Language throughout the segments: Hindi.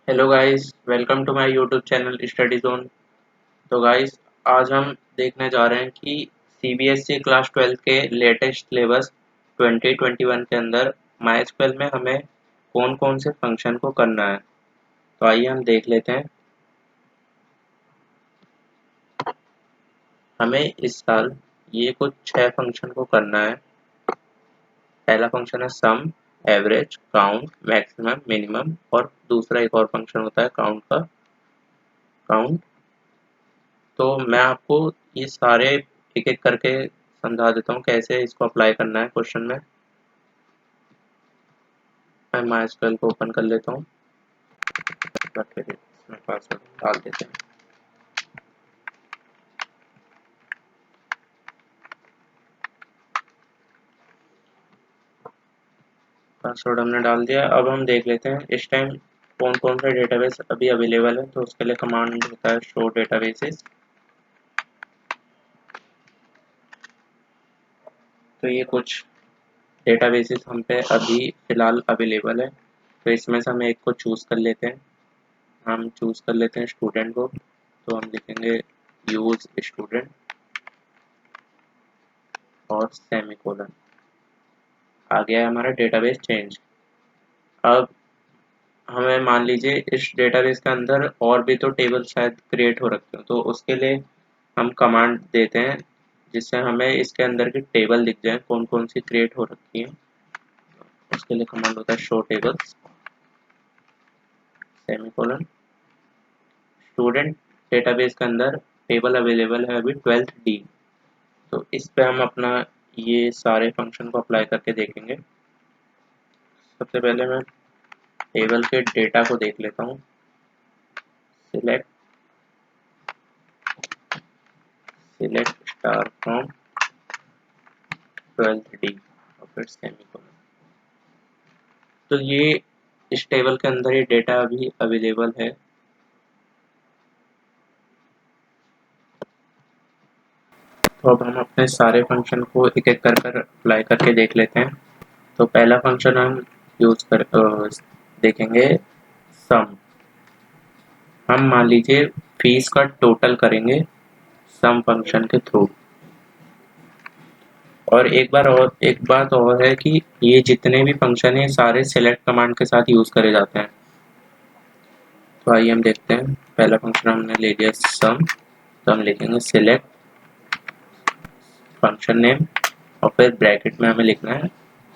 Hello guys, welcome to my YouTube channel study zone. तो गाइस, आज हम देखने जा रहे हैं कि सीबीएसई क्लास 12 के लेटेस्ट सिलेबस 2021 के अंदर माइस्क्ल में हमें कौन कौन से फंक्शन को करना है। तो आइए हम देख लेते हैं। हमें इस साल ये कुछ 6 फंक्शन को करना है। पहला फंक्शन है सम, एवरेज, काउंट, मैक्सिमम, मिनिमम और दूसरा एक और फंक्शन होता है काउंट। तो मैं आपको ये सारे एक एक करके समझा देता हूँ कैसे इसको अप्लाई करना है क्वेश्चन में। मैं माइस्क्ल को ओपन कर लेता हूँ। फिर इसमें पासवर्ड डाल देते हैं। पासवर्ड हमने डाल दिया। अब हम देख लेते हैं इस टाइम कौन कौन सा डेटाबेस अभी अवेलेबल है। तो उसके लिए कमांड होता है शो डेटाबेसेस। तो ये कुछ डेटाबेसेस हम पे अभी फ़िलहाल अवेलेबल है। तो इसमें से हम एक को चूज़ कर लेते हैं। हम चूज़ कर लेते हैं स्टूडेंट को। तो हम लिखेंगे यूज़ स्टूडेंट और सेमीकोलन। आ गया है हमारा डेटाबेस चेंज। अब हमें मान लीजिए इस डेटाबेस के अंदर और भी तो टेबल शायद क्रिएट हो रखे हो, तो उसके लिए हम कमांड देते हैं जिससे हमें इसके अंदर की टेबल दिख जाए कौन कौन सी क्रिएट हो रखी है। उसके लिए कमांड होता है show tables semicolon. Student database के अंदर टेबल अवेलेबल है अभी 12th डी। तो इस पे हम अपना ये सारे फंक्शन को अप्लाई करके देखेंगे। सबसे पहले मैं टेबल के डेटा को देख लेता हूँ। Select star from 12th D और फिर सेमीकोलन। तो ये इस टेबल के अंदर ये डेटा अभी अवेलेबल है। तो अब हम अपने सारे फंक्शन को एक एक कर अप्लाई करके देख लेते हैं। तो पहला फंक्शन हम यूज कर देखेंगे सम। हम मान लीजिए फीस का टोटल करेंगे सम फंक्शन के थ्रू। और एक बात और है कि ये जितने भी फंक्शन है सारे सेलेक्ट कमांड के साथ यूज करे जाते हैं। तो आइए हम देखते हैं। पहला फंक्शन हमने ले लिया सम। तो हम लिखेंगे सिलेक्ट फंक्शन नेम और फिर ब्रैकेट में हमें लिखना है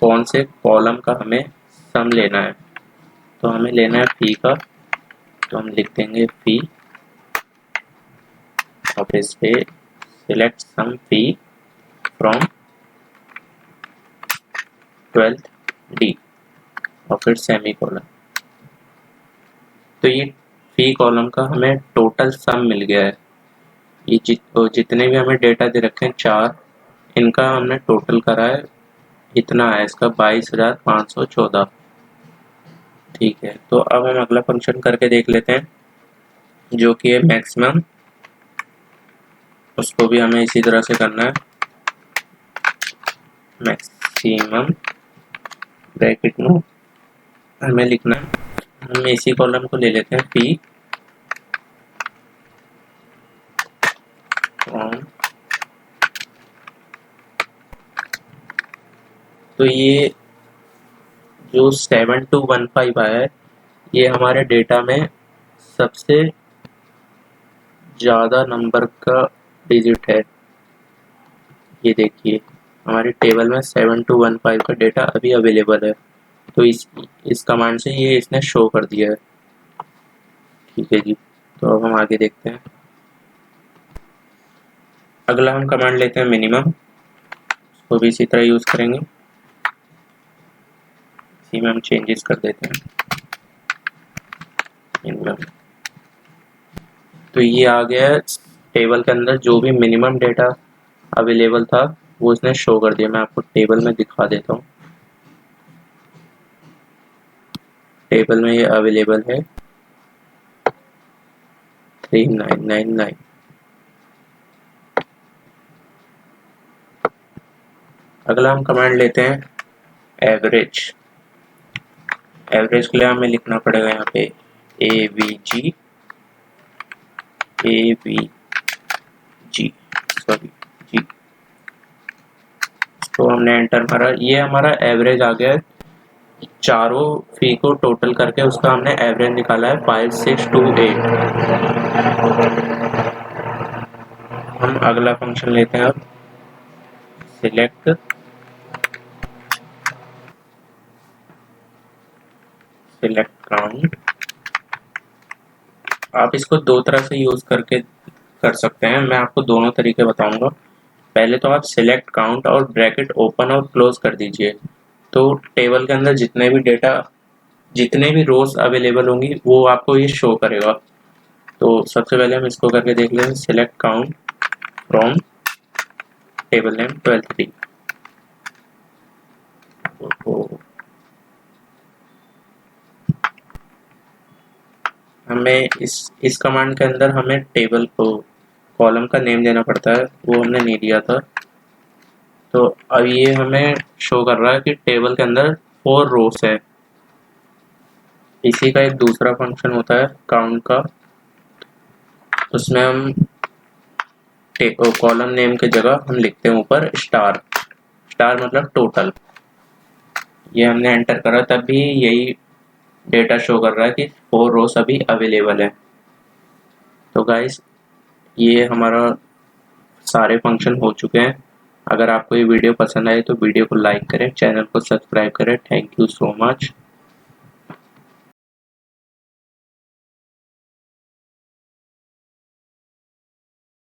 कौन से कॉलम का हमें सम लेना है। तो हमें लेना है फी का। तो हम लिख देंगे फी और फिर इस पे select sum fee from 12th D और फिर सेमीकोलन। तो ये फी कॉलम का हमें टोटल सम मिल गया है। ये जितने भी हमें डेटा दे रखे हैं 4, इनका हमने टोटल करा है। इतना है इसका 22,514। ठीक है, तो अब हम अगला फंक्शन करके देख लेते हैं जो कि है मैक्सिमम। उसको भी हमें इसी तरह से करना है। मैक्सिमम ब्रैकेट में हमें लिखना है। हम इसी कॉलम को ले लेते हैं पी फ्रॉम। तो ये जो 7215 आया है ये हमारे डेटा में सबसे ज़्यादा नंबर का डिजिट है। ये देखिए हमारी टेबल में 7215 का डेटा अभी अवेलेबल है। तो इस कमांड से ये इसने शो कर दिया है। ठीक है जी, तो अब हम आगे देखते हैं। अगला हम कमांड लेते हैं मिनिमम। उसको भी इसी तरह यूज़ करेंगे। इसी में हम चेंजेस कर देते हैं मिनिमम। तो ये आ गया है टेबल के अंदर जो भी मिनिमम डेटा अवेलेबल था वो इसने शो कर दिया। मैं आपको टेबल में दिखा देता हूँ। टेबल में ये अवेलेबल है 3999। अगला हम कमांड लेते हैं एवरेज। एवरेज के लिए हमें लिखना पड़ेगा यहाँ पे AVG सॉरी जी, तो हमने एंटर मारा, ये हमारा एवरेज आ गया है। चारों फी को टोटल करके उसका हमने एवरेज निकाला है 5628। हम अगला फंक्शन लेते हैं अब, सिलेक्ट काउंट। आप इसको दो तरह से यूज करके कर सकते हैं, मैं आपको दोनों तरीके बताऊंगा। पहले तो आप सिलेक्ट काउंट और ब्रैकेट ओपन और क्लोज कर दीजिए, तो टेबल के अंदर जितने भी रोज अवेलेबल होंगी वो आपको ये शो करेगा। तो सबसे पहले हम इसको करके देख लें, select count from table name 12 हमें इस कमांड के अंदर हमें टेबल को कॉलम का नेम देना पड़ता है, वो हमने नहीं दिया था। तो अब ये हमें शो कर रहा है कि टेबल के अंदर 4 रोज है। इसी का एक दूसरा फंक्शन होता है काउंट का, उसमें हम कॉलम नेम के जगह हम लिखते हैं ऊपर स्टार मतलब टोटल। ये हमने एंटर करा तब भी यही डेटा शो कर रहा है कि 4 रोज अभी अवेलेबल है। तो गाइस ये हमारा सारे फंक्शन हो चुके हैं। अगर आपको ये वीडियो पसंद आए तो वीडियो को लाइक करें, चैनल को सब्सक्राइब करें। Thank you so much.